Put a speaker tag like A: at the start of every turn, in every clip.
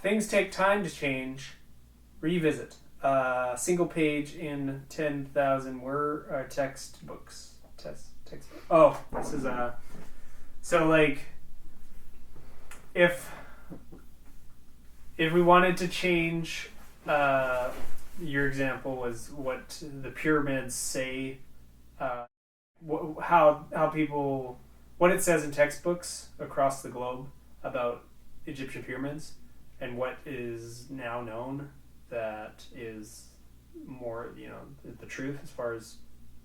A: things take time to change. Revisit. Single page in 10,000 word textbooks. Text. Oh, this is so like if we wanted to change, your example was what the pyramids say, how people, what it says in textbooks across the globe about Egyptian pyramids, and what is now known that is more, the truth as far as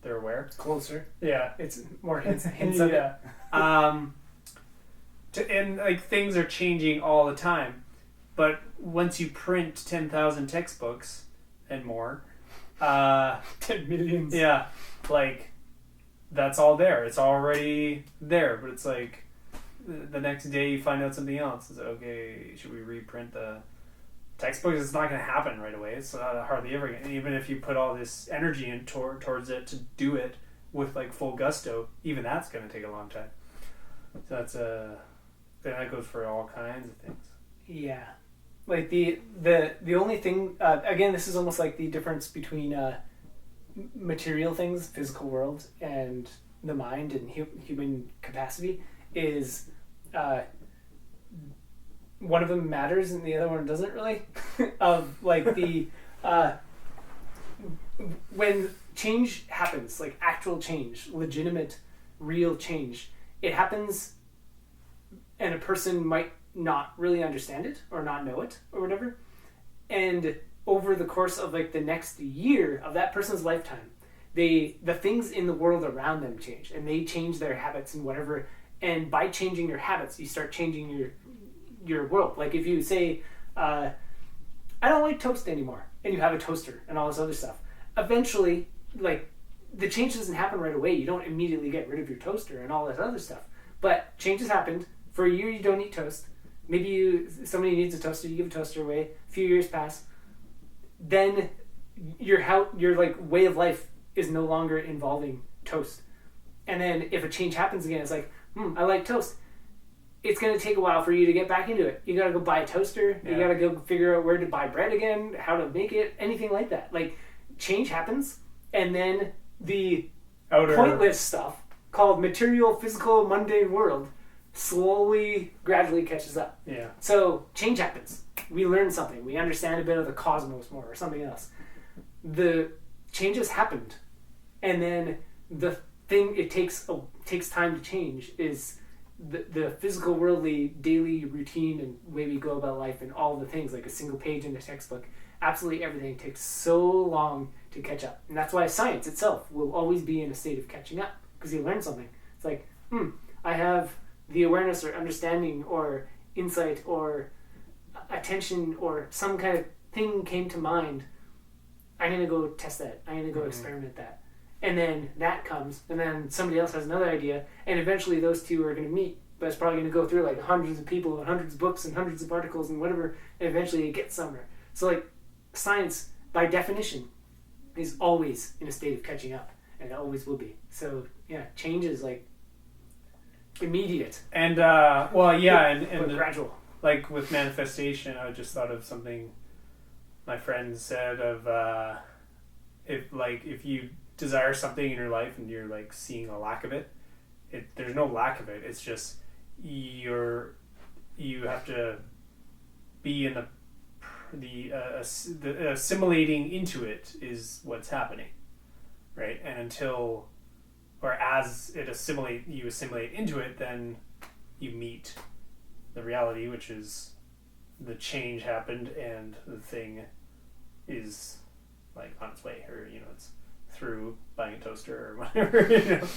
A: they're aware.
B: Closer.
A: Yeah,
B: It's more hints of
A: yeah.
B: it.
A: And like things are changing all the time, but once you print 10,000 textbooks and more,
B: 10 millions.
A: yeah, like that's all there. It's already there, but it's like the next day you find out something else. It's like, okay, should we reprint the textbooks? It's not going to happen right away. It's hardly ever going to. Even if you put all this energy in towards it to do it with like full gusto, even that's going to take a long time. So that's that goes for all kinds of things.
B: Yeah. Like the only thing, again, this is almost like the difference between material things, physical world, and the mind and human capacity is one of them matters and the other one doesn't really. Of like the when change happens, like actual change, legitimate, real change, it happens, and a person might not really understand it or not know it or whatever, and over the course of like the next year of that person's lifetime, the things in the world around them change, and they change their habits and whatever, and by changing your habits you start changing your world. Like if you say I don't like toast anymore, and you have a toaster and all this other stuff, eventually like the change doesn't happen right away. You don't immediately get rid of your toaster and all this other stuff, but change has happened. For a year you don't eat toast. Maybe somebody needs a toaster, you give a toaster away. A few years pass, then your like way of life is no longer involving toast. And then if a change happens again, it's like, I like toast. It's going to take a while for you to get back into it. You got to go buy a toaster. Yeah. You got to go figure out where to buy bread again, how to make it, anything like that. Like change happens, and then the pointless stuff called material, physical, mundane world slowly, gradually catches up.
A: Yeah.
B: So change happens. We learn something. We understand a bit of the cosmos more, or something else. The changes happened, and then the thing it takes time to change is the physical, worldly, daily routine and way we go about life, and all the things like a single page in a textbook. Absolutely everything takes so long to catch up, and that's why science itself will always be in a state of catching up, because you learn something. It's like, I have the awareness or understanding or insight or attention or some kind of thing came to mind. I'm going to go test that. I'm going to go experiment that. And then that comes, and then somebody else has another idea, and eventually those two are going to meet. But it's probably going to go through like hundreds of people and hundreds of books and hundreds of articles and whatever, and eventually it gets somewhere. So like science, by definition, is always in a state of catching up, and it always will be. So yeah, change is like immediate
A: and and
B: gradual.
A: Like with manifestation, I just thought of something my friend said of if you desire something in your life and you're like seeing a lack of it, there's no lack of it. It's just you have to be in the assimilating into it is what's happening, right? And until or as you assimilate into it, then you meet the reality, which is the change happened and the thing is like on its way, or it's through buying a toaster or whatever.